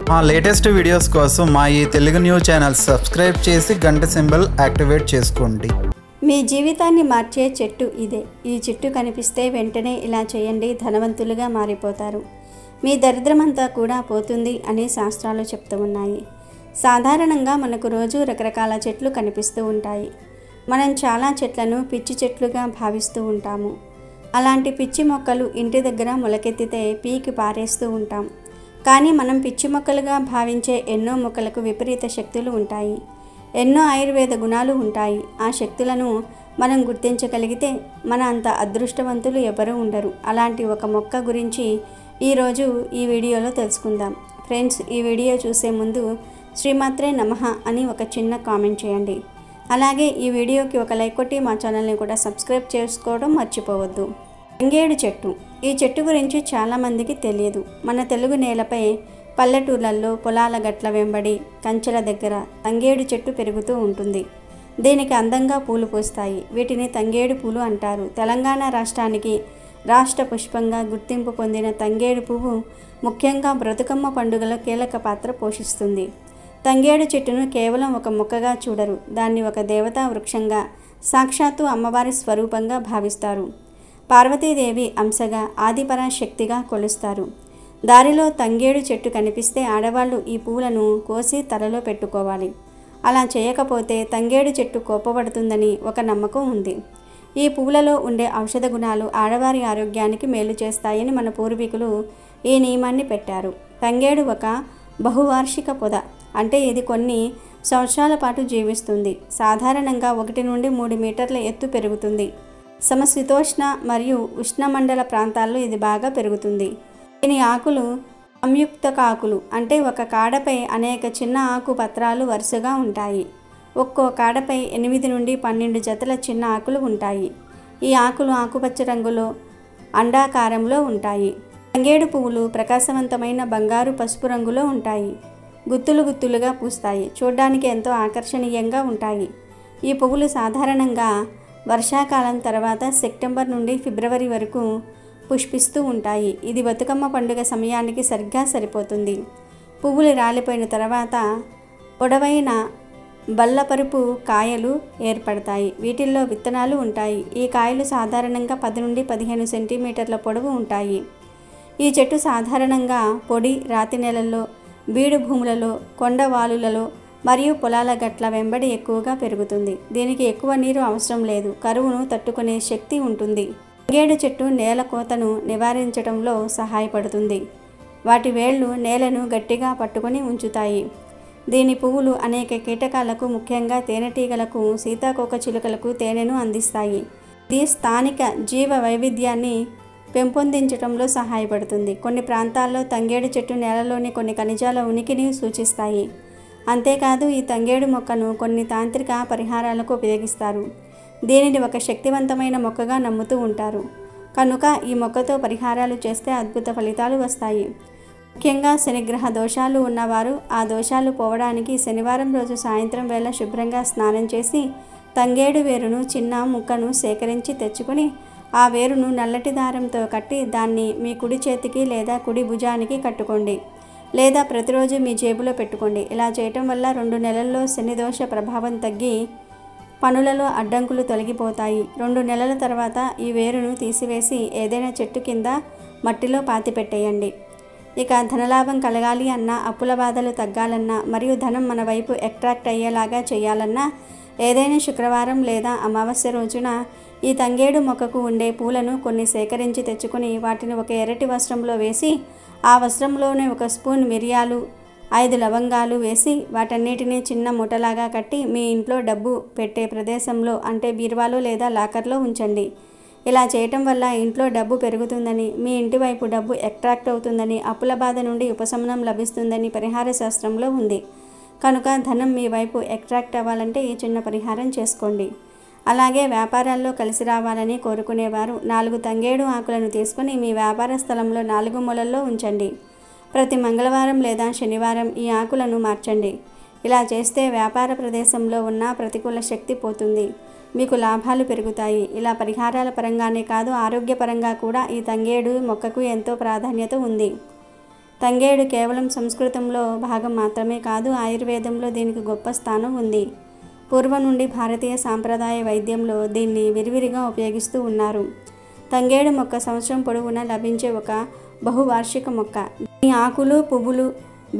మా latest videos కోసం మా ఈ తెలుగు న్యూస్ ఛానల్ సబ్స్క్రైబ్ చేసి గంట సింబల్ యాక్టివేట్ చేసుకోండి. మీ జీవితాన్ని మార్చే చెట్టు ఇదే. ఈ చెట్టు కనిపిస్తే వెంటనే ఇలా చేయండి, ధనవంతులుగా మారిపోతారు. మీ దరిద్రమంతా కూడా పోతుంది అని శాస్త్రాలు చెప్తూ ఉన్నాయి. సాధారణంగా మనకు రోజు రకరకాల చెట్లు కనిపిస్తూ ఉంటాయి. మనం చాలా చెట్లను పిచ్చి చెట్లుగా భావిస్తూ ఉంటాము. అలాంటి పిచ్చి మొక్కలు ఇంటి దగ్గర మొలకెత్తితే పీకి పారేస్తూ ఉంటాం. కానీ మనం పిచ్చి మొక్కలుగా భావించే ఎన్నో మొక్కలకు విపరీత శక్తులు ఉంటాయి. ఎన్నో ఆయుర్వేద గుణాలు ఉంటాయి. ఆ శక్తులను మనం గుర్తించగలిగితే మన అంత అదృష్టవంతులు ఎవరూ ఉండరు. అలాంటి ఒక మొక్క గురించి ఈరోజు ఈ వీడియోలో తెలుసుకుందాం. ఫ్రెండ్స్, ఈ వీడియో చూసే ముందు శ్రీమాత్రే నమః అని ఒక చిన్న కామెంట్ చేయండి. అలాగే ఈ వీడియోకి ఒక లైక్ కొట్టి మా ఛానల్ని కూడా సబ్స్క్రైబ్ చేసుకోవడం మర్చిపోవద్దు. తంగేడు చెట్టు. ఈ చెట్టు గురించి చాలామందికి తెలియదు. మన తెలుగు నేలపై పల్లెటూర్లలో పొలాల గట్ల వెంబడి కంచెల దగ్గర తంగేడు చెట్టు పెరుగుతూ ఉంటుంది. దీనికి అందంగా పూలు పూస్తాయి. వీటిని తంగేడు పూలు అంటారు. తెలంగాణ రాష్ట్రానికి రాష్ట్ర పుష్పంగా గుర్తింపు పొందిన తంగేడు పువ్వు ముఖ్యంగా బ్రతుకమ్మ పండుగలో కీలక పాత్ర పోషిస్తుంది. తంగేడు చెట్టును కేవలం ఒక మొక్కగా చూడరు. దాన్ని ఒక దేవతా వృక్షంగా, సాక్షాత్తు అమ్మవారి స్వరూపంగా భావిస్తారు. పార్వతీదేవి అంశగా, ఆదిపరాశక్తిగా కొలుస్తారు. దారిలో తంగేడు చెట్టు కనిపిస్తే ఆడవాళ్ళు ఈ పువ్వులను కోసి తలలో పెట్టుకోవాలి. అలా చేయకపోతే తంగేడు చెట్టు కోపపడుతుందని ఒక నమ్మకం ఉంది. ఈ పువ్వులలో ఉండే ఔషధ గుణాలు ఆడవారి ఆరోగ్యానికి మేలు చేస్తాయని మన పూర్వీకులు ఈ నియమాన్ని పెట్టారు. తంగేడు ఒక బహువార్షిక పొద, అంటే ఇది కొన్ని సంవత్సరాల పాటు జీవిస్తుంది. సాధారణంగా 1 నుండి 3 మీటర్ల ఎత్తు పెరుగుతుంది. సమశీతోష్ణ మరియు ఉష్ణమండల ప్రాంతాల్లో ఇది బాగా పెరుగుతుంది. దీని ఆకులు సంయుక్తకాకులు, అంటే ఒక కాడపై అనేక చిన్న ఆకు పత్రాలు వరుసగా ఉంటాయి. ఒక్కో కాడపై 8 నుండి 12 జతల చిన్న ఆకులు ఉంటాయి. ఈ ఆకులు ఆకుపచ్చ రంగులో అండాకారంలో ఉంటాయి. తంగేడు పువ్వులు ప్రకాశవంతమైన బంగారు పసుపు రంగులో ఉంటాయి. గుత్తులు గుత్తులుగా పూస్తాయి. చూడ్డానికి ఎంతో ఆకర్షణీయంగా ఉంటాయి. ఈ పువ్వులు సాధారణంగా వర్షాకాలం తర్వాత సెప్టెంబర్ నుండి ఫిబ్రవరి వరకు పుష్పిస్తూ ఉంటాయి. ఇది బతుకమ్మ పండుగ సమయానికి సరిగ్గా సరిపోతుంది. పువ్వులు రాలిపోయిన తర్వాత పొడవైన బల్లపరుపు కాయలు ఏర్పడతాయి. వీటిల్లో విత్తనాలు ఉంటాయి. ఈ కాయలు సాధారణంగా 10 నుండి 15 సెంటీమీటర్ల పొడవు ఉంటాయి. ఈ చెట్టు సాధారణంగా పొడి రాతి నేలల్లో, బీడు భూములలో, కొండవాలులలో మరియు పొలాల గట్ల వెంబడి ఎక్కువగా పెరుగుతుంది. దీనికి ఎక్కువ నీరు అవసరం లేదు. కరువును తట్టుకునే శక్తి ఉంటుంది. తంగేడు చెట్టు నేల కోతను నివారించడంలో సహాయపడుతుంది. వాటి వేళ్ళు నేలను గట్టిగా పట్టుకొని ఉంచుతాయి. దీని పువ్వులు అనేక కీటకాలకు, ముఖ్యంగా తేనెటీగలకు, సీతాకోకచిలుకలకు తేనెను అందిస్తాయి. ఇది స్థానిక జీవ వైవిధ్యాన్ని పెంపొందించడంలో సహాయపడుతుంది. కొన్ని ప్రాంతాల్లో తంగేడు చెట్టు నేలలోని కొన్ని ఖనిజాల ఉనికిని సూచిస్తాయి. అంతేకాదు, ఈ తంగేడు మొక్కను కొన్ని తాంత్రిక పరిహారాలకు ఉపయోగిస్తారు. దీనిని ఒక శక్తివంతమైన మొక్కగా నమ్ముతూ ఉంటారు. కనుక ఈ మొక్కతో పరిహారాలు చేస్తే అద్భుత ఫలితాలు వస్తాయి. ముఖ్యంగా శనిగ్రహ దోషాలు ఉన్నవారు ఆ దోషాలు పోవడానికి శనివారం రోజు సాయంత్రం వేళ శుభ్రంగా స్నానం చేసి తంగేడు వేరును చిన్న ముక్కను సేకరించి తెచ్చుకొని ఆ వేరును నల్లటి దారంతో కట్టి దాన్ని మీ కుడి చేతికి లేదా కుడి భుజానికి కట్టుకోండి, లేదా ప్రతిరోజు మీ జేబులో పెట్టుకోండి. ఇలా చేయటం వల్ల 2 నెలల్లో శని దోష ప్రభావం తగ్గి పనులలో అడ్డంకులు తొలగిపోతాయి. 2 నెలల తర్వాత ఈ వేరును తీసివేసి ఏదైనా చెట్టు కింద మట్టిలో పాతిపెట్టేయండి. ఇక ధనలాభం కలగాలి అన్నా, అప్పుల బాధలు తగ్గాలన్నా మరియు ధనం మన వైపు అట్రాక్ట్ అయ్యేలాగా చేయాలన్నా ఏదైనా శుక్రవారం లేదా అమావాస్య రోజున ఈ తంగేడు మొక్కకు ఉండే పూలను కొన్ని సేకరించి తెచ్చుకొని వాటిని ఒక ఎర్రటి వస్త్రంలో వేసి ఆ వస్త్రంలోనే 1 స్పూన్ మిరియాలు, 5 లవంగాలు వేసి వాటన్నిటినీ చిన్న మూటలాగా కట్టి మీ ఇంట్లో డబ్బు పెట్టే ప్రదేశంలో, అంటే బీరువాలో లేదా లాకర్లో ఉంచండి. ఇలా చేయటం వల్ల ఇంట్లో డబ్బు పెరుగుతుందని, మీ ఇంటి వైపు డబ్బు అట్రాక్ట్ అవుతుందని, అప్పుల బాధ నుండి ఉపశమనం లభిస్తుందని పరిహార శాస్త్రంలో ఉంది. కనుక ధనం మీ వైపు అట్రాక్ట్ అవ్వాలంటే ఈ చిన్న పరిహారం చేసుకోండి. అలాగే వ్యాపారాల్లో కలిసి రావాలని కోరుకునేవారు 4 తంగేడు ఆకులను తీసుకుని మీ వ్యాపార స్థలంలో 4 మూలల్లో ఉంచండి. ప్రతి మంగళవారం లేదా శనివారం ఈ ఆకులను మార్చండి. ఇలా చేస్తే వ్యాపార ప్రదేశంలో ఉన్న ప్రతికూల శక్తి పోతుంది. మీకు లాభాలు పెరుగుతాయి. ఇలా పరిహారాల పరంగానే కాదు, ఆరోగ్యపరంగా కూడా ఈ తంగేడు మొక్కకు ఎంతో ప్రాధాన్యత ఉంది. తంగేడు కేవలం సంస్కృతంలో భాగం మాత్రమే కాదు, ఆయుర్వేదంలో దీనికి గొప్ప స్థానం ఉంది. పూర్వం నుండి భారతీయ సాంప్రదాయ వైద్యంలో దీన్ని విరివిరిగా ఉపయోగిస్తూ ఉన్నారు. తంగేడు మొక్క సంవత్సరం పొడవునా లభించే ఒక బహువార్షిక మొక్క. దీని ఆకులు, పువ్వులు,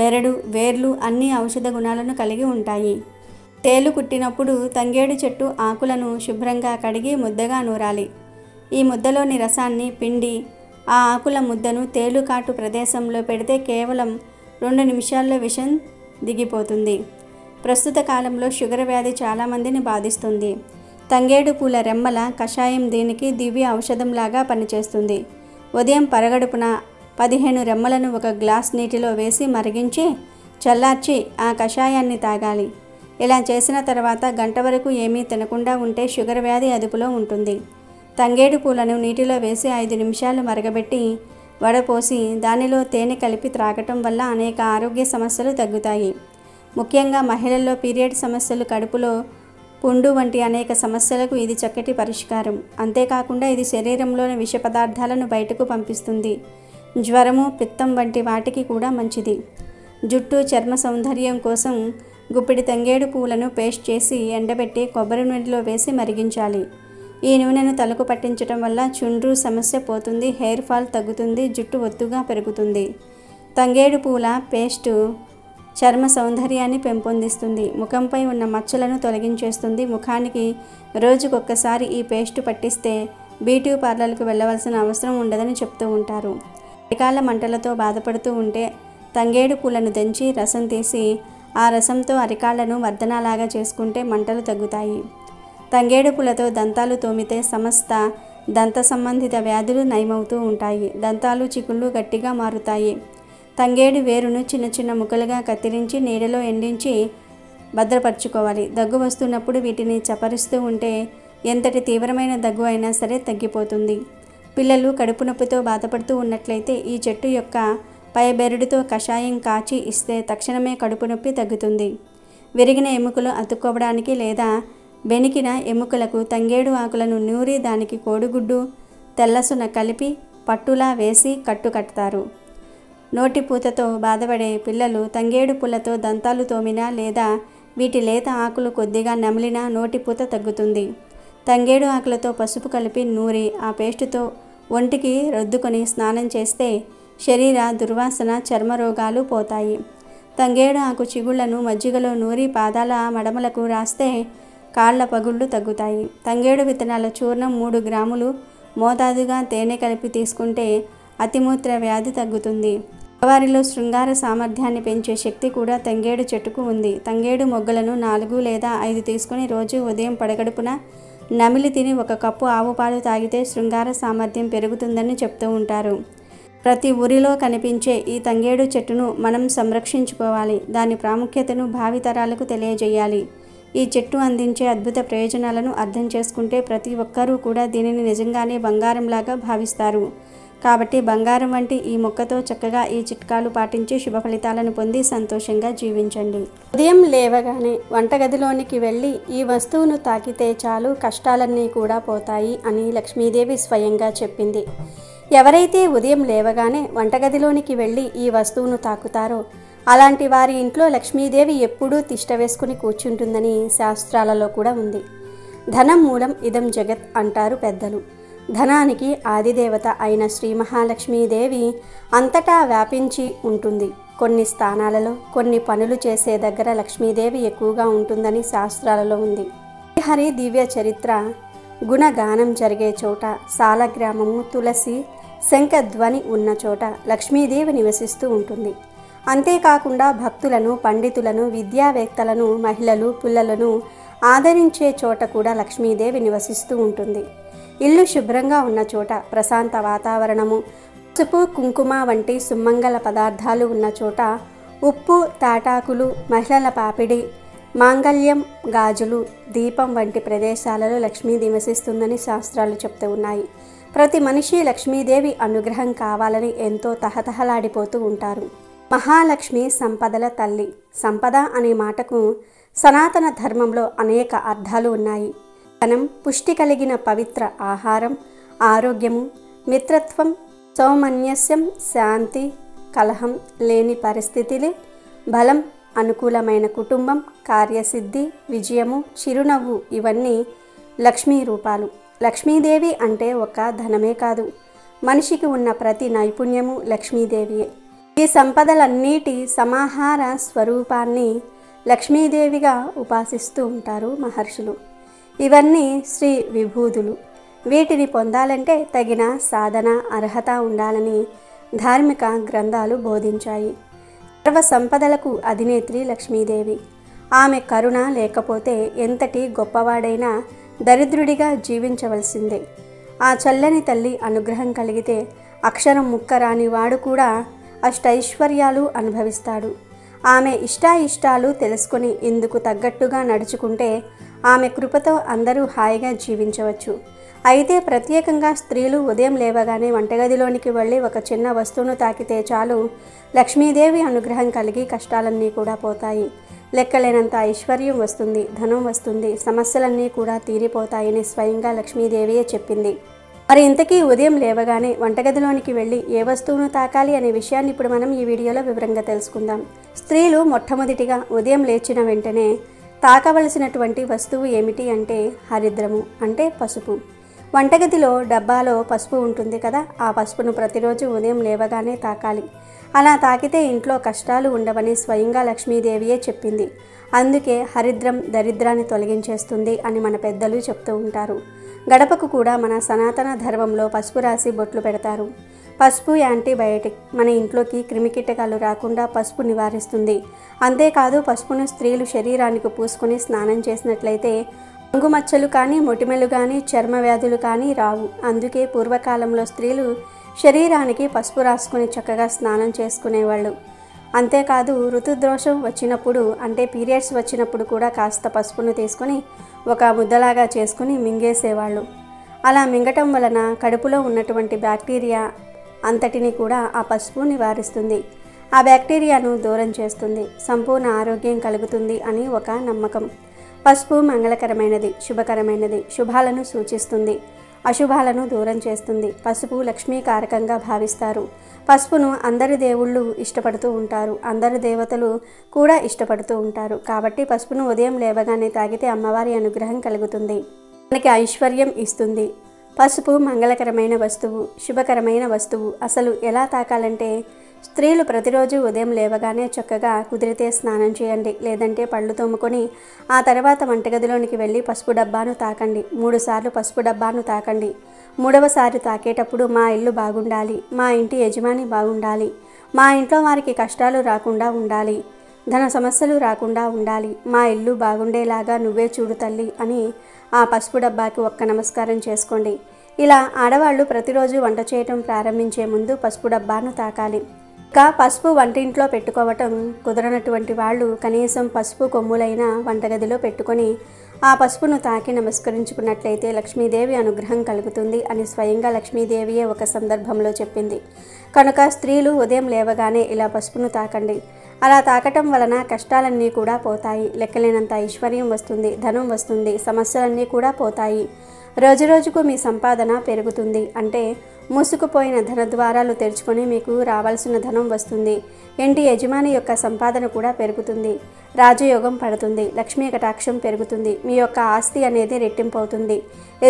బెరడు, వేర్లు అన్ని ఔషధ గుణాలను కలిగి ఉంటాయి. తేలు కుట్టినప్పుడు తంగేడు చెట్టు ఆకులను శుభ్రంగా కడిగి ముద్దగా నూరాలి. ఈ ముద్దలోని రసాన్ని పిండి ఆ ఆకుల ముద్దను తేలుకాటు ప్రదేశంలో పెడితే కేవలం 2 నిమిషాల్లో విషం దిగిపోతుంది. ప్రస్తుత కాలంలో షుగర్ వ్యాధి చాలామందిని బాధిస్తుంది. తంగేడు పూల రెమ్మల కషాయం దీనికి దివ్య ఔషధంలాగా పనిచేస్తుంది. ఉదయం పరగడుపున 15 రెమ్మలను ఒక గ్లాస్ నీటిలో వేసి మరిగించి చల్లార్చి ఆ కషాయాన్ని తాగాలి. ఇలా చేసిన తర్వాత గంట వరకు ఏమీ తినకుండా ఉంటే షుగర్ వ్యాధి అదుపులో ఉంటుంది. తంగేడు పూలను నీటిలో వేసి 5 నిమిషాలు మరగబెట్టి వడపోసి దానిలో తేనె కలిపి త్రాగటం వల్ల అనేక ఆరోగ్య సమస్యలు తగ్గుతాయి. ముఖ్యంగా మహిళల్లో పీరియడ్ సమస్యలు, కడుపులో పుండు వంటి అనేక సమస్యలకు ఇది చక్కటి పరిష్కారం. అంతేకాకుండా ఇది శరీరంలోని విష పదార్థాలను బయటకు పంపిస్తుంది. జ్వరము, పిత్తం వంటి వాటికి కూడా మంచిది. జుట్టు, చర్మ సౌందర్యం కోసం గుప్పిడి తంగేడు పువ్వులను పేస్ట్ చేసి ఎండబెట్టి కొబ్బరి నూనెలో వేసి మరిగించాలి. ఈ నూనెను తలకు పట్టించడం వల్ల చుండ్రు సమస్య పోతుంది, హెయిర్ ఫాల్ తగ్గుతుంది, జుట్టు ఒత్తుగా పెరుగుతుంది. తంగేడు పూల పేస్టు చర్మ సౌందర్యాన్ని పెంపొందిస్తుంది, ముఖంపై ఉన్న మచ్చలను తొలగించేస్తుంది. ముఖానికి రోజుకొక్కసారి ఈ పేస్టు పట్టిస్తే బ్యూటీ పార్లర్కు వెళ్ళవలసిన అవసరం ఉండదని చెప్తూ ఉంటారు. అరికాళ్ళ మంటలతో బాధపడుతూ ఉంటే తంగేడు పూలను దంచి రసం తీసి ఆ రసంతో అరికాళ్లను వర్ధనలాగా చేసుకుంటే మంటలు తగ్గుతాయి. తంగేడు పూలతో దంతాలు తోమితే సమస్త దంత సంబంధిత వ్యాధులు నయమవుతూ ఉంటాయి. దంతాలు, చిగుళ్ళు గట్టిగా మారుతాయి. తంగేడు వేరును చిన్న చిన్న ముక్కలుగా కత్తిరించి నీడలో ఎండించి భద్రపరచుకోవాలి. దగ్గు వస్తున్నప్పుడు వీటిని చప్పరిస్తూ ఉంటే ఎంతటి తీవ్రమైన దగ్గు అయినా సరే తగ్గిపోతుంది. పిల్లలు కడుపు నొప్పితో బాధపడుతూ ఉన్నట్లయితే ఈ చెట్టు యొక్క పై బెరడుతో కషాయం కాచి ఇస్తే తక్షణమే కడుపు నొప్పి తగ్గుతుంది. విరిగిన ఎముకలు అతుక్కోవడానికి లేదా బెనికిన ఎముకలకు తంగేడు ఆకులను నూరి దానికి కోడిగుడ్డు, తెల్లసున కలిపి పట్టులా వేసి కట్టు కడతారు. నోటిపూతతో బాధపడే పిల్లలు తంగేడు పూలతో దంతాలు తోమినా లేదా వీటి లేత ఆకులు కొద్దిగా నమిలినా నోటిపూత తగ్గుతుంది. తంగేడు ఆకులతో పసుపు కలిపి నూరి ఆ పేస్టుతో ఒంటికి రుద్దుకొని స్నానం చేస్తే శరీర దుర్వాసన, చర్మ రోగాలు పోతాయి. తంగేడు ఆకు చిగుళ్లను మజ్జిగలో నూరి పాదాల మడమలకు రాస్తే కాళ్ల పగుళ్ళు తగ్గుతాయి. తంగేడు విత్తనాల చూర్ణం 3 గ్రాములు మోతాదుగా తేనె కలిపి తీసుకుంటే అతిమూత్ర వ్యాధి తగ్గుతుంది. మగవారిలో శృంగార సామర్థ్యాన్ని పెంచే శక్తి కూడా తంగేడు చెట్టుకు ఉంది. తంగేడు మొగ్గలను 4 లేదా 5 తీసుకుని రోజు ఉదయం పడగడుపున నమిలి తిని 1 కప్పు ఆవు పాలు తాగితే శృంగార సామర్థ్యం పెరుగుతుందని చెప్తూ ఉంటారు. ప్రతి ఊరిలో కనిపించే ఈ తంగేడు చెట్టును మనం సంరక్షించుకోవాలి. దాని ప్రాముఖ్యతను భావితరాలకు తెలియజేయాలి. ఈ చెట్టు అందించే అద్భుత ప్రయోజనాలను అర్థం చేసుకుంటే ప్రతి ఒక్కరూ కూడా దీనిని నిజంగానే బంగారంలాగా భావిస్తారు. కాబట్టి బంగారం వంటి ఈ మొక్కతో చక్కగా ఈ చిట్కాలు పాటించి శుభ ఫలితాలను పొంది సంతోషంగా జీవించండి. ఉదయం లేవగానే వంటగదిలోనికి వెళ్ళి ఈ వస్తువును తాకితే చాలు కష్టాలన్నీ కూడా పోతాయి అని లక్ష్మీదేవి స్వయంగా చెప్పింది. ఎవరైతే ఉదయం లేవగానే వంటగదిలోనికి వెళ్ళి ఈ వస్తువును తాకుతారో అలాంటి వారి ఇంట్లో లక్ష్మీదేవి ఎప్పుడూ తిష్ట వేసుకుని కూర్చుంటుందని శాస్త్రాలలో కూడా ఉంది. ధనం మూలం ఇదం జగత్ అంటారు పెద్దలు. ధనానికి ఆదిదేవత అయిన శ్రీ మహాలక్ష్మీదేవి అంతటా వ్యాపించి ఉంటుంది. కొన్ని స్థానాలలో కొన్ని పనులు చేసే దగ్గర లక్ష్మీదేవి ఎక్కువగా ఉంటుందని శాస్త్రాలలో ఉంది. హరి దివ్య చరిత్ర గుణగానం జరిగే చోట, సాలగ్రామము, తులసి, శంఖధ్వని ఉన్న చోట లక్ష్మీదేవి నివసిస్తూ ఉంటుంది. అంతేకాకుండా భక్తులను, పండితులను, విద్యావేత్తలను, మహిళలు, పిల్లలను ఆదరించే చోట కూడా లక్ష్మీదేవి నివసిస్తూ ఉంటుంది. ఇల్లు శుభ్రంగా ఉన్న చోట, ప్రశాంత వాతావరణము, పసుపు, కుంకుమ వంటి సుమంగళ పదార్థాలు ఉన్న చోట, ఉప్పు, తాటాకులు, మహిళల పాపిడి, మాంగళ్యం, గాజులు, దీపం వంటి ప్రదేశాలలో లక్ష్మీ నివసిస్తుందని శాస్త్రాలు చెప్తూ ఉన్నాయి. ప్రతి మనిషి లక్ష్మీదేవి అనుగ్రహం కావాలని ఎంతో తహతహలాడిపోతూ ఉంటారు. మహాలక్ష్మి సంపదల తల్లి. సంపద అనే మాటకు సనాతన ధర్మంలో అనేక అర్థాలు ఉన్నాయి. ధనం, పుష్టి కలిగిన పవిత్ర ఆహారం, ఆరోగ్యము, మిత్రత్వం, సౌమన్యస్యం, శాంతి, కలహం లేని పరిస్థితులు, బలం, అనుకూలమైన కుటుంబం, కార్యసిద్ధి, విజయము, చిరునవ్వు ఇవన్నీ లక్ష్మీ రూపాలు. లక్ష్మీదేవి అంటే ఒక ధనమే కాదు, మనిషికి ఉన్న ప్రతి నైపుణ్యము లక్ష్మీదేవియే. ఈ సంపదలన్నిటి సమాహార స్వరూపాన్ని లక్ష్మీదేవిగా ఉపాసిస్తూ ఉంటారు మహర్షులు. ఇవన్నీ శ్రీ విభూతులు. వీటిని పొందాలంటే తగిన సాధన, అర్హత ఉండాలని ధార్మిక గ్రంథాలు బోధించాయి. సర్వ సంపదలకు అధినేత్రి లక్ష్మీదేవి. ఆమె కరుణ లేకపోతే ఎంతటి గొప్పవాడైనా దరిద్రుడిగా జీవించవలసిందే. ఆ చల్లని తల్లి అనుగ్రహం కలిగితే అక్షరం ముక్క రాని వాడు కూడా అష్టైశ్వర్యాలు అనుభవిస్తాడు. ఆమె ఇష్టాయిష్టాలు తెలుసుకొని ఇందుకు తగ్గట్టుగా నడుచుకుంటే ఆమె కృపతో అందరూ హాయిగా జీవించవచ్చు. అయితే ప్రత్యేకంగా స్త్రీలు ఉదయం లేవగానే వంటగదిలోనికి వెళ్ళి ఒక చిన్న వస్తువును తాకితే చాలు, లక్ష్మీదేవి అనుగ్రహం కలిగి కష్టాలన్నీ కూడా పోతాయి. లెక్కలేనంత ఐశ్వర్యం వస్తుంది, ధనం వస్తుంది, సమస్యలన్నీ కూడా తీరిపోతాయని స్వయంగా లక్ష్మీదేవియే చెప్పింది. మరి ఇంతకీ ఉదయం లేవగానే వంటగదిలోనికి వెళ్ళి ఏ వస్తువును తాకాలి అనే విషయాన్ని ఇప్పుడు మనం ఈ వీడియోలో వివరంగా తెలుసుకుందాం. స్త్రీలు మొట్టమొదటిగా ఉదయం లేచిన వెంటనే తాకవలసినటువంటి వస్తువు ఏమిటి అంటే హరిద్రము, అంటే పసుపు. వంటగదిలో డబ్బాలో పసుపు ఉంటుంది కదా, ఆ పసుపును ప్రతిరోజు ఉదయం లేవగానే తాకాలి. అలా తాకితే ఇంట్లో కష్టాలు ఉండవని స్వయంగా లక్ష్మీదేవియే చెప్పింది. అందుకే హరిద్రం దరిద్రాన్ని తొలగించేస్తుంది అని మన పెద్దలు చెప్తూ ఉంటారు. గడపకు కూడా మన సనాతన ధర్మంలో పసుపు రాసి బొట్లు పెడతారు. పసుపు యాంటీబయాటిక్, మన ఇంట్లోకి క్రిమికీటకాలు రాకుండా పసుపు నివారిస్తుంది. అంతేకాదు పసుపును స్త్రీలు శరీరానికి పూసుకొని స్నానం చేసినట్లయితే రంగుమచ్చలు కానీ, మొటిమలు కానీ, చర్మ వ్యాధులు కానీ రావు. అందుకే పూర్వకాలంలో స్త్రీలు శరీరానికి పసుపు రాసుకొని చక్కగా స్నానం చేసుకునేవాళ్ళు. అంతేకాదు ఋతుదోషం వచ్చినప్పుడు, అంటే పీరియడ్స్ వచ్చినప్పుడు కూడా కాస్త పసుపును తీసుకొని ఒక ముద్దలాగా చేసుకుని మింగేసేవాళ్ళు. అలా మింగటం వలన కడుపులో ఉన్నటువంటి బ్యాక్టీరియా అంతటిని కూడా ఆ పసుపు నివారిస్తుంది. ఆ బ్యాక్టీరియాను దూరం చేస్తుంది, సంపూర్ణ ఆరోగ్యం కలుగుతుంది అని ఒక నమ్మకం. పసుపు మంగళకరమైనది, శుభకరమైనది, శుభాలను సూచిస్తుంది, అశుభాలను దూరం చేస్తుంది. పసుపు లక్ష్మీకారకంగా భావిస్తారు. పసుపును అందరి దేవుళ్ళు ఇష్టపడుతూ ఉంటారు, అందరు దేవతలు కూడా ఇష్టపడుతూ ఉంటారు. కాబట్టి పసుపును ఉదయం లేవగానే తాగితే అమ్మవారి అనుగ్రహం కలుగుతుంది, మనకి ఐశ్వర్యం ఇస్తుంది. పసుపు మంగళకరమైన వస్తువు, శుభకరమైన వస్తువు. అసలు ఎలా తాకాలంటే స్త్రీలు ప్రతిరోజు ఉదయం లేవగానే చక్కగా కుదిరితే స్నానం చేయండి, లేదంటే పళ్ళు తోముకొని ఆ తర్వాత వంటగదిలోనికి వెళ్ళి పసుపు డబ్బాను తాకండి. 3 సార్లు పసుపు డబ్బాను తాకండి. 3వసారి తాకేటప్పుడు మా ఇల్లు బాగుండాలి, మా ఇంటి యజమాని బాగుండాలి, మా ఇంట్లో వారికి కష్టాలు రాకుండా ఉండాలి, ధన సమస్యలు రాకుండా ఉండాలి, మా ఇల్లు బాగుండేలాగా నువ్వే చూడు తల్లి అని ఆ పసుపు డబ్బాకి ఒక్క నమస్కారం చేసుకోండి. ఇలా ఆడవాళ్ళు ప్రతిరోజు వంట చేయటం ప్రారంభించే ముందు పసుపు డబ్బాను తాకాలి. ఇంకా పసుపు వంటింట్లో పెట్టుకోవటం కుదరనటువంటి వాళ్ళు కనీసం పసుపు కొమ్ములైన వంటగదిలో పెట్టుకొని ఆ పసుపును తాకి నమస్కరించుకున్నట్లయితే లక్ష్మీదేవి అనుగ్రహం కలుగుతుంది అని స్వయంగా లక్ష్మీదేవియే ఒక సందర్భంలో చెప్పింది. కనుక స్త్రీలు ఉదయం లేవగానే ఇలా పసుపును తాకండి. అలా తాకటం వలన కష్టాలన్నీ కూడా పోతాయి, లెక్కలేనంత ఐశ్వర్యం వస్తుంది, ధనం వస్తుంది, సమస్యలన్నీ కూడా పోతాయి. రోజురోజుకు మీ సంపాదన పెరుగుతుంది, అంటే మూసుకుపోయిన ధన ద్వారాలు తెరుచుకొని మీకు రావాల్సిన ధనం వస్తుంది. ఇంటి యజమాని యొక్క సంపాదన కూడా పెరుగుతుంది, రాజయోగం పడుతుంది, లక్ష్మీ కటాక్షం పెరుగుతుంది, మీ యొక్క ఆస్తి అనేది రెట్టింపు అవుతుంది.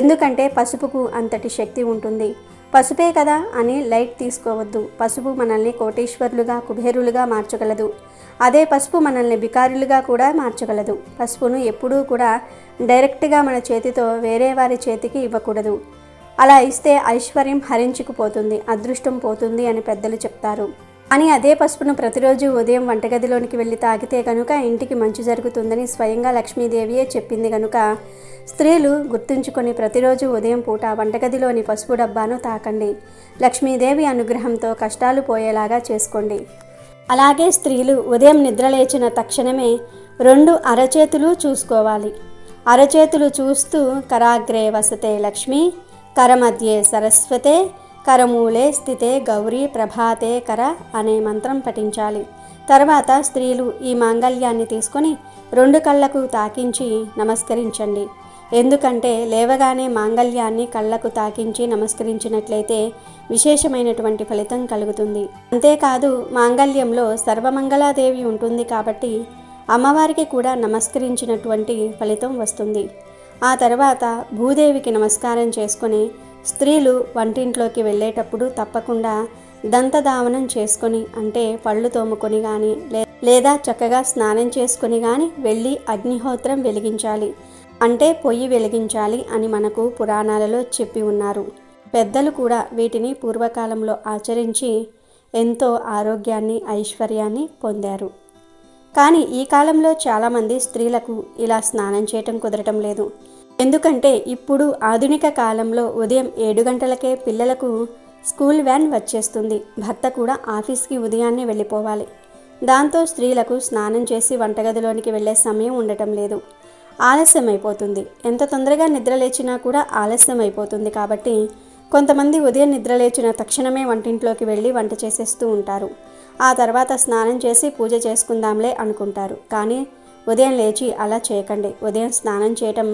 ఎందుకంటే పసుపుకు అంతటి శక్తి ఉంటుంది. పసుపే కదా అని లైట్ తీసుకోవద్దు. పసుపు మనల్ని కోటీశ్వరులుగా, కుబేరులుగా మార్చగలదు. అదే పసుపు మనల్ని బికారులుగా కూడా మార్చగలదు. పసుపును ఎప్పుడూ కూడా డైరెక్ట్గా మన చేతితో వేరే వారి చేతికి ఇవ్వకూడదు. అలా ఇస్తే ఐశ్వర్యం హరించుకుపోతుంది, అదృష్టం పోతుంది అని పెద్దలు చెప్తారు. అని అదే పసుపును ప్రతిరోజు ఉదయం వంటగదిలోనికి వెళ్ళి తాగితే కనుక ఇంటికి మంచి జరుగుతుందని స్వయంగా లక్ష్మీదేవియే చెప్పింది. కనుక స్త్రీలు గుర్తుంచుకొని ప్రతిరోజు ఉదయం పూట వంటగదిలోని పసుపు డబ్బాను తాకండి. లక్ష్మీదేవి అనుగ్రహంతో కష్టాలు పోయేలాగా చేసుకోండి. అలాగే స్త్రీలు ఉదయం నిద్రలేచిన తక్షణమే 2 అరచేతులు చూసుకోవాలి. అరచేతులు చూస్తూ కరాగ్రే వసతే లక్ష్మి, కరమధ్యే సరస్వతే, కరమూలే స్థితే గౌరీ ప్రభాతే కర అనే మంత్రం పఠించాలి. తర్వాత స్త్రీలు ఈ మాంగళ్యాన్ని తీసుకొని 2 కళ్ళకు తాకించి నమస్కరించండి. ఎందుకంటే లేవగానే మాంగళ్యాన్ని కళ్ళకు తాకించి నమస్కరించినట్లయితే విశేషమైనటువంటి ఫలితం కలుగుతుంది. అంతేకాదు మాంగళ్యంలో సర్వమంగళాదేవి ఉంటుంది కాబట్టి అమ్మవారికి కూడా నమస్కరించినటువంటి ఫలితం వస్తుంది. ఆ తర్వాత భూదేవికి నమస్కారం చేసుకొని స్త్రీలు వంటింట్లోకి వెళ్ళేటప్పుడు తప్పకుండా దంతధావనం చేసుకొని, అంటే పళ్ళు తోముకొని కానీ లేదా చక్కగా స్నానం చేసుకొని కానీ వెళ్ళి అగ్నిహోత్రం వెలిగించాలి, అంటే పొయ్యి వెలిగించాలి అని మనకు పురాణాలలో చెప్పి ఉన్నారు. పెద్దలు కూడా వీటిని పూర్వకాలంలో ఆచరించి ఎంతో ఆరోగ్యాన్ని ఐశ్వర్యాన్ని పొందారు. కానీ ఈ కాలంలో చాలామంది స్త్రీలకు ఇలా స్నానం చేయటం కుదరటం లేదు. ఎందుకంటే ఇప్పుడు ఆధునిక కాలంలో ఉదయం 7 గంటలకే పిల్లలకు స్కూల్ వ్యాన్ వచ్చేస్తుంది. భర్త కూడా ఆఫీస్కి ఉదయాన్నే వెళ్ళిపోవాలి. దాంతో స్త్రీలకు స్నానం చేసి వంటగదిలోనికి వెళ్ళే సమయం ఉండటం లేదు. ఆలస్యం అయిపోతుంది. ఎంత తొందరగా నిద్ర లేచినా కూడా ఆలస్యం అయిపోతుంది. కాబట్టి కొంతమంది ఉదయం నిద్ర లేచిన తక్షణమే వంటింట్లోకి వెళ్ళి వంట చేసేస్తూ ఉంటారు. ఆ తర్వాత స్నానం చేసి పూజ చేసుకుందాంలే అనుకుంటారు. కానీ ఉదయం లేచి అలా చేయకండి. ఉదయం స్నానం చేయటం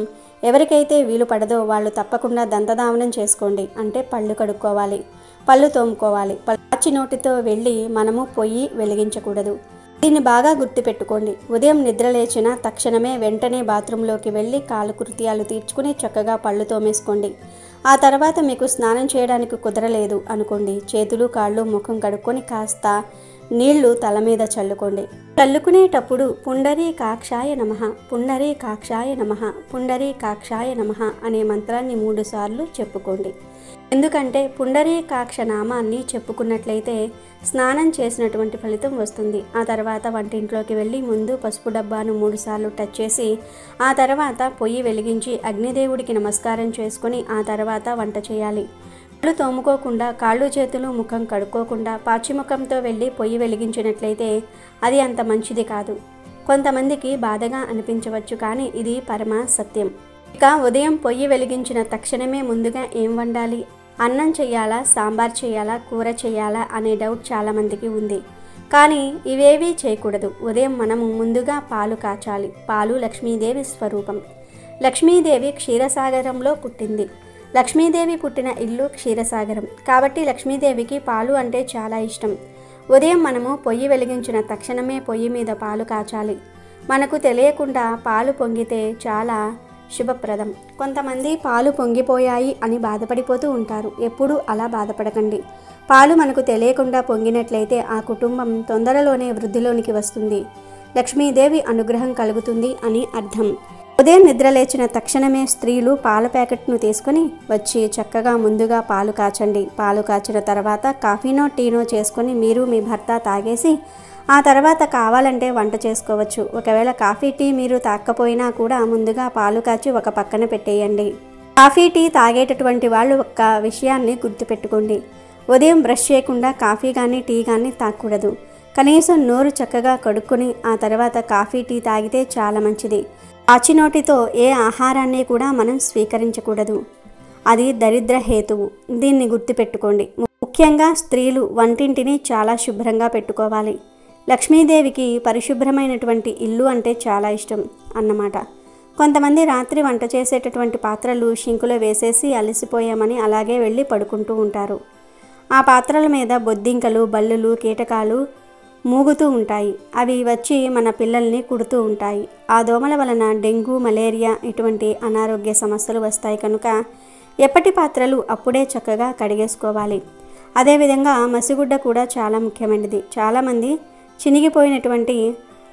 ఎవరికైతే వీలు పడదో వాళ్ళు తప్పకుండా దంతధావనం చేసుకోండి, అంటే పళ్ళు కడుక్కోవాలి, పళ్ళు తోముకోవాలి. పచ్చి నోటితో వెళ్ళి మనము పొయ్యి వెలిగించకూడదు. దీన్ని బాగా గుర్తుపెట్టుకోండి. ఉదయం నిద్ర లేచిన తక్షణమే వెంటనే బాత్రూంలోకి వెళ్ళి కాలకృత్యాలు తీర్చుకుని చక్కగా పళ్ళు తోమేసుకోండి. ఆ తర్వాత మీకు స్నానం చేయడానికి కుదరలేదు అనుకోండి, చేతులు కాళ్ళు ముఖం కడుక్కొని కాస్త నీళ్లు తల మీద చల్లుకోండి. చల్లుకునేటప్పుడు పుండరీకాక్షాయ నమః, పుండరీకాక్షాయ నమః, పుండరీకాక్షాయ నమః అనే మంత్రాన్ని 3 సార్లు చెప్పుకోండి. ఎందుకంటే పుండరీకాక్ష నామాన్ని చెప్పుకున్నట్లయితే స్నానం చేసినటువంటి ఫలితం వస్తుంది. ఆ తర్వాత వంటింట్లోకి వెళ్ళి ముందు పసుపు డబ్బాను 3 సార్లు టచ్ చేసి ఆ తర్వాత పొయ్యి వెలిగించి అగ్నిదేవుడికి నమస్కారం చేసుకొని ఆ తర్వాత వంట చేయాలి. కళ్ళు తోముకోకుండా, కాళ్ళు చేతులు ముఖం కడుక్కోకుండా పాచిముఖంతో వెళ్ళి పొయ్యి వెలిగించినట్లయితే అది అంత మంచిది కాదు. కొంతమందికి బాధగా అనిపించవచ్చు, కానీ ఇది పరమ సత్యం. ఇక ఉదయం పొయ్యి వెలిగించిన తక్షణమే ముందుగా ఏం వండాలి, అన్నం చేయాలా, సాంబార్ చేయాలా, కూర చేయాలా అనే డౌట్ చాలామందికి ఉంది. కానీ ఇవేవీ చేయకూడదు. ఉదయం మనము ముందుగా పాలు కాచాలి. పాలు లక్ష్మీదేవి స్వరూపం. లక్ష్మీదేవి క్షీరసాగరంలో పుట్టింది. లక్ష్మీదేవి పుట్టిన ఇల్లు క్షీరసాగరం కాబట్టి లక్ష్మీదేవికి పాలు అంటే చాలా ఇష్టం. ఉదయం మనము పొయ్యి వెలిగించిన తక్షణమే పొయ్యి మీద పాలు కాచాలి. మనకు తెలియకుండా పాలు పొంగితే చాలా శుభప్రదం. కొంతమంది పాలు పొంగిపోయాయి అని బాధపడిపోతూ ఉంటారు. ఎప్పుడూ అలా బాధపడకండి. పాలు మనకు తెలియకుండా పొంగినట్లయితే ఆ కుటుంబం తొందరలోనే వృద్ధిలోనికి వస్తుంది, లక్ష్మీదేవి అనుగ్రహం కలుగుతుంది అని అర్థం. ఉదయం నిద్ర లేచిన తక్షణమే స్త్రీలు పాల ప్యాకెట్ను తీసుకుని వచ్చి చక్కగా ముందుగా పాలు కాచండి. పాలు కాచిన తర్వాత కాఫీనో టీనో చేసుకొని మీరు మీ భర్త తాగేసి ఆ తర్వాత కావాలంటే వంట చేసుకోవచ్చు. ఒకవేళ కాఫీ టీ మీరు తాగకపోయినా కూడా ముందుగా పాలు కాచి ఒక పక్కన పెట్టేయండి. కాఫీ టీ తాగేటటువంటి వాళ్ళు ఒక్క విషయాన్ని గుర్తుపెట్టుకోండి. ఉదయం బ్రష్ చేయకుండా కాఫీ కానీ టీ కానీ తాగకూడదు. కనీసం నోరు చక్కగా కడుక్కొని ఆ తర్వాత కాఫీ టీ తాగితే చాలా మంచిది. ఆచినోటితో ఏ ఆహారాన్ని కూడా మనం స్వీకరించకూడదు. అది దరిద్ర హేతువు. దీన్ని గుర్తుపెట్టుకోండి. ముఖ్యంగా స్త్రీలు వంటింటిని చాలా శుభ్రంగా పెట్టుకోవాలి. లక్ష్మీదేవికి పరిశుభ్రమైనటువంటి ఇల్లు అంటే చాలా ఇష్టం అన్నమాట. కొంతమంది రాత్రి వంట చేసేటటువంటి పాత్రలు షింకులో వేసేసి అలసిపోయామని అలాగే వెళ్ళి పడుకుంటూ ఉంటారు. ఆ పాత్రల మీద బొద్దింకలు, బల్లులు, కీటకాలు మూగుతూ ఉంటాయి. అవి వచ్చి మన పిల్లల్ని కుడుతూ ఉంటాయి. ఆ దోమల వలన డెంగ్యూ, మలేరియా ఇటువంటి అనారోగ్య సమస్యలు వస్తాయి. కనుక ఎప్పటి పాత్రలు అప్పుడే చక్కగా కడిగేసుకోవాలి. అదేవిధంగా మసిగుడ్డ కూడా చాలా ముఖ్యమైనది. చాలామంది చినిగిపోయినటువంటి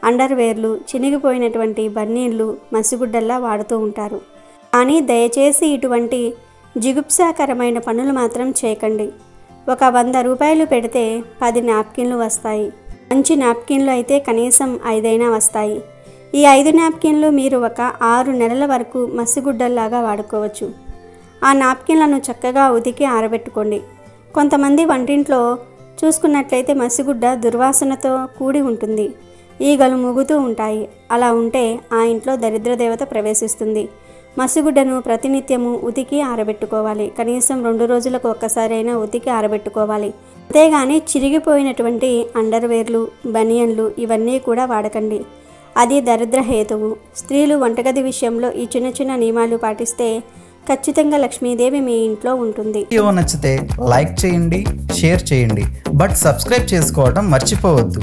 అండర్వేర్లు, చినిగిపోయినటువంటి బన్నీళ్ళు మసిగుడ్డల్లా వాడుతూ ఉంటారు. కానీ దయచేసి ఇటువంటి జిగుప్సాకరమైన పనులు మాత్రం చేయకండి. ఒక 100 రూపాయలు పెడితే 10 నాప్కిన్లు వస్తాయి. మంచి నాప్కిన్లు అయితే కనీసం 5 వస్తాయి. ఈ 5 నాప్కిన్లు మీరు ఒక 6 నెలల వరకు మసిగుడ్డల్లాగా వాడుకోవచ్చు. ఆ నాప్కిన్లను చక్కగా ఉతికి ఆరబెట్టుకోండి. కొంతమంది వంటింట్లో చూసుకున్నట్లయితే మసిగుడ్డ దుర్వాసనతో కూడి ఉంటుంది. ఈగలు మూగుతూ ఉంటాయి. అలా ఉంటే ఆ ఇంట్లో దరిద్ర దేవత ప్రవేశిస్తుంది. మసిగుడ్డను ప్రతినిత్యము ఉతికి ఆరబెట్టుకోవాలి. కనీసం 2 రోజులకు ఒక్కసారైనా ఉతికి ఆరబెట్టుకోవాలి. అంతేగాని చిరిగిపోయినటువంటి అండర్వేర్లు, బనియన్లు ఇవన్నీ కూడా వాడకండి. అది దరిద్ర హేతువు. స్త్రీలు వంటగది విషయంలో ఈ చిన్న చిన్న నియమాలు పాటిస్తే ఖచ్చితంగా లక్ష్మీదేవి మీ ఇంట్లో ఉంటుంది. వీడియో నచ్చితే లైక్ చేయండి, షేర్ చేయండి, బట్ సబ్స్క్రైబ్ చేసుకోవడం మర్చిపోవద్దు.